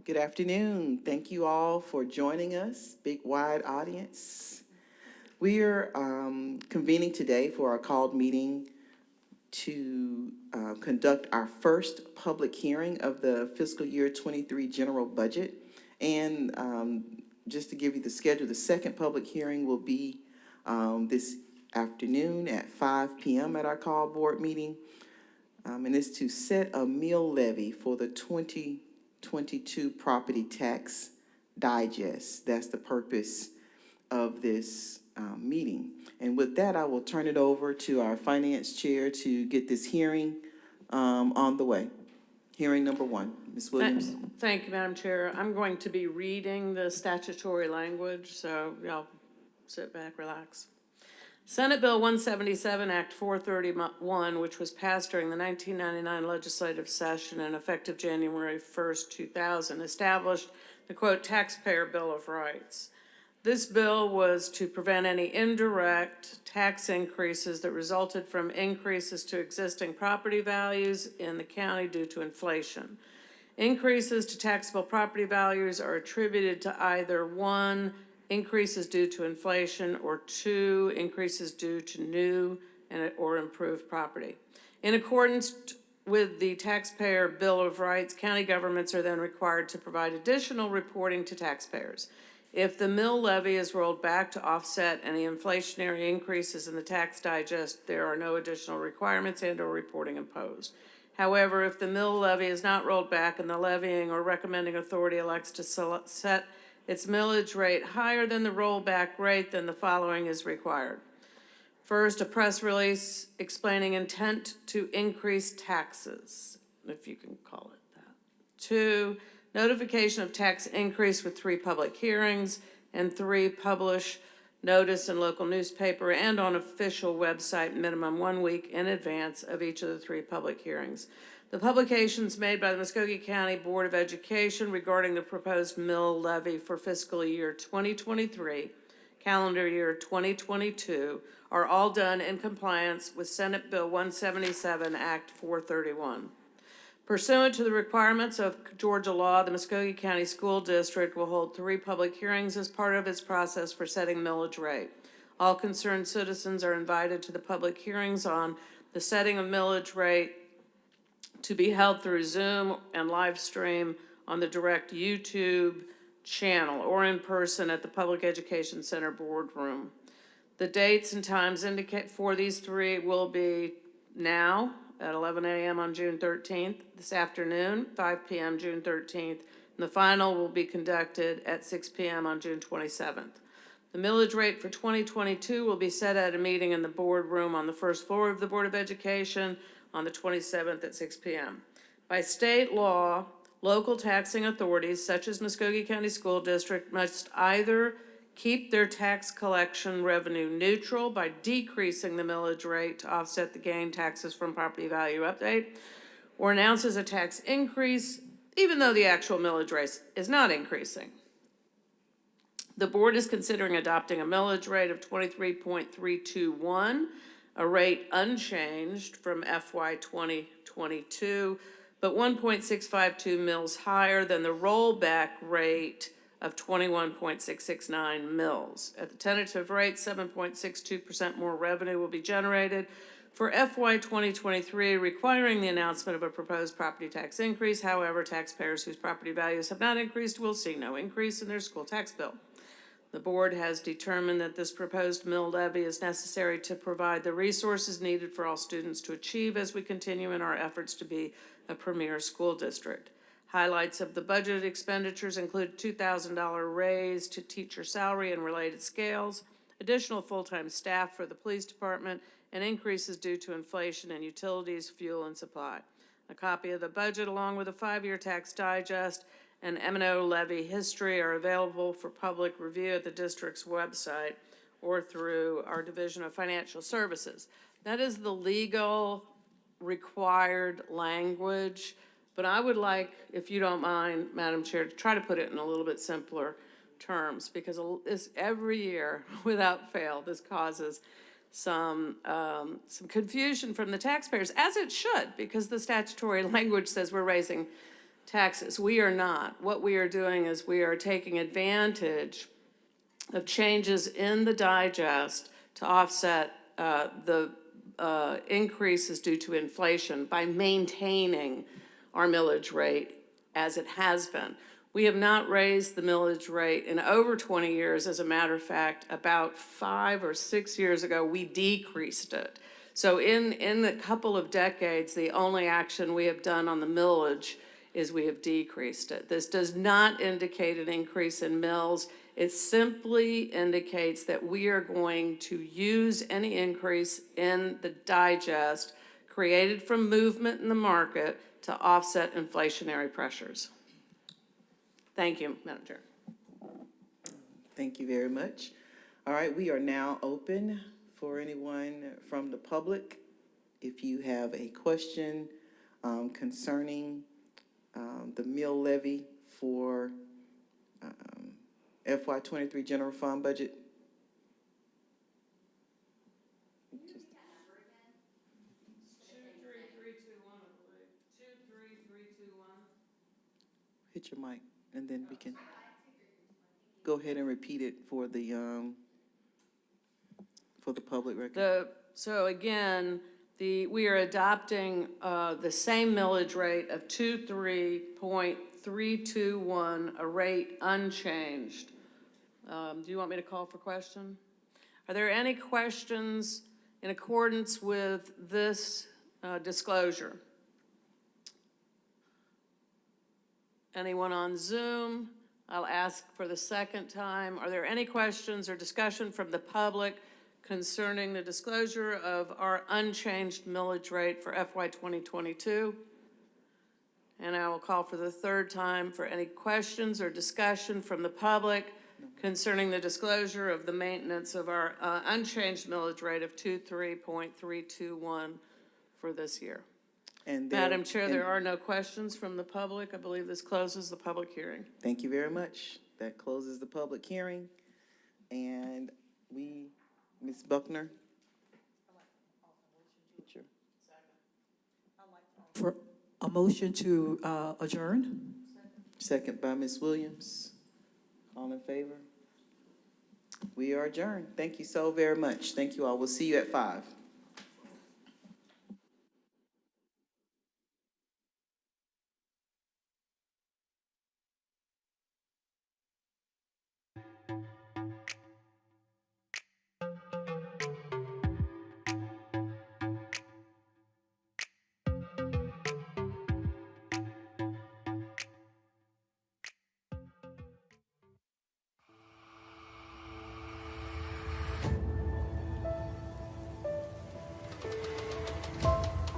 Good afternoon. Thank you all for joining us, big wide audience. We are convening today for our called meeting to conduct our first public hearing of the fiscal year 23 general budget. And just to give you the schedule, the second public hearing will be this afternoon at 5 p.m. at our call board meeting. And it's to set a mill levy for the 2022 property tax digest. That's the purpose of this meeting. And with that, I will turn it over to our finance chair to get this hearing on the way. Hearing number one, Ms. Williams. Thank you, Madam Chair. I'm going to be reading the statutory language, so y'all sit back, relax. Senate Bill 177, Act 431, which was passed during the 1999 legislative session and effective January 1st, 2000, established the, quote, Taxpayer Bill of Rights. This bill was to prevent any indirect tax increases that resulted from increases to existing property values in the county due to inflation. Increases to taxable property values are attributed to either one, increases due to inflation, or two, increases due to new or improved property. In accordance with the Taxpayer Bill of Rights, county governments are then required to provide additional reporting to taxpayers. If the mill levy is rolled back to offset any inflationary increases in the tax digest, there are no additional requirements and/or reporting imposed. However, if the mill levy is not rolled back and the levying or recommending authority elects to set its millage rate higher than the rollback rate, then the following is required. First, a press release explaining intent to increase taxes, if you can call it that. Two, notification of tax increase with 3 public hearings, and 3, publish notice in local newspaper and on official website minimum 1 week in advance of each of the 3 public hearings. The publications made by the Muscogee County Board of Education regarding the proposed mill levy for fiscal year 2023, calendar year 2022, are all done in compliance with Senate Bill 177, Act 431. Pursuant to the requirements of Georgia law, the Muscogee County School District will hold 3 public hearings as part of its process for setting millage rate. All concerned citizens are invited to the public hearings on the setting of millage rate to be held through Zoom and live stream on the direct YouTube channel or in person at the Public Education Center boardroom. The dates and times indicate for these 3 will be now at 11 a.m. on June 13th, this afternoon, 5 p.m. June 13th, and the final will be conducted at 6 p.m. on June 27th. The millage rate for 2022 will be set at a meeting in the boardroom on the first floor of the Board of Education on the 27th at 6 p.m. By state law, local taxing authorities, such as Muscogee County School District, must either keep their tax collection revenue neutral by decreasing the millage rate to offset the gain taxes from property value update, or announces a tax increase even though the actual millage rate is not increasing. The board is considering adopting a millage rate of 23.321, a rate unchanged from FY 2022, but 1.652 mils higher than the rollback rate of 21.669 mils. At the tentative rate, 7.62% more revenue will be generated for FY 2023, requiring the announcement of a proposed property tax increase. However, taxpayers whose property values have not increased will see no increase in their school tax bill. The board has determined that this proposed mill levy is necessary to provide the resources needed for all students to achieve as we continue in our efforts to be a premier school district. Highlights of the budgeted expenditures include $2,000 raise to teacher salary and related scales, additional full-time staff for the police department, and increases due to inflation in utilities, fuel, and supply. A copy of the budget along with a 5-year tax digest and M&O levy history are available for public review at the district's website or through our Division of Financial Services. That is the legal required language. But I would like, if you don't mind, Madam Chair, to try to put it in a little bit simpler terms, because every year, without fail, this causes some confusion from the taxpayers, as it should, because the statutory language says we're raising taxes. We are not. What we are doing is we are taking advantage of changes in the digest to offset the increases due to inflation by maintaining our millage rate as it has been. We have not raised the millage rate in over 20 years. As a matter of fact, about 5 or 6 years ago, we decreased it. So in a couple of decades, the only action we have done on the millage is we have decreased it. This does not indicate an increase in mills. It simply indicates that we are going to use any increase in the digest created from movement in the market to offset inflationary pressures. Thank you, Madam Chair. Thank you very much. All right, we are now open for anyone from the public. If you have a question concerning the mill levy for FY23 general fund budget. Hit your mic, and then we can go ahead and repeat it for the public record. So again, we are adopting the same millage rate of 23.321, a rate unchanged. Do you want me to call for question? Are there any questions in accordance with this disclosure? Anyone on Zoom? I'll ask for the second time. Are there any questions or discussion from the public concerning the disclosure of our unchanged millage rate for FY 2022? And I will call for the third time for any questions or discussion from the public concerning the disclosure of the maintenance of our unchanged millage rate of 23.321 for this year. Madam Chair, there are no questions from the public. I believe this closes the public hearing. Thank you very much. That closes the public hearing. And Ms. Buckner? For a motion to adjourn? Second by Ms. Williams. All in favor? We are adjourned. Thank you so very much. Thank you all. We'll see you at 5.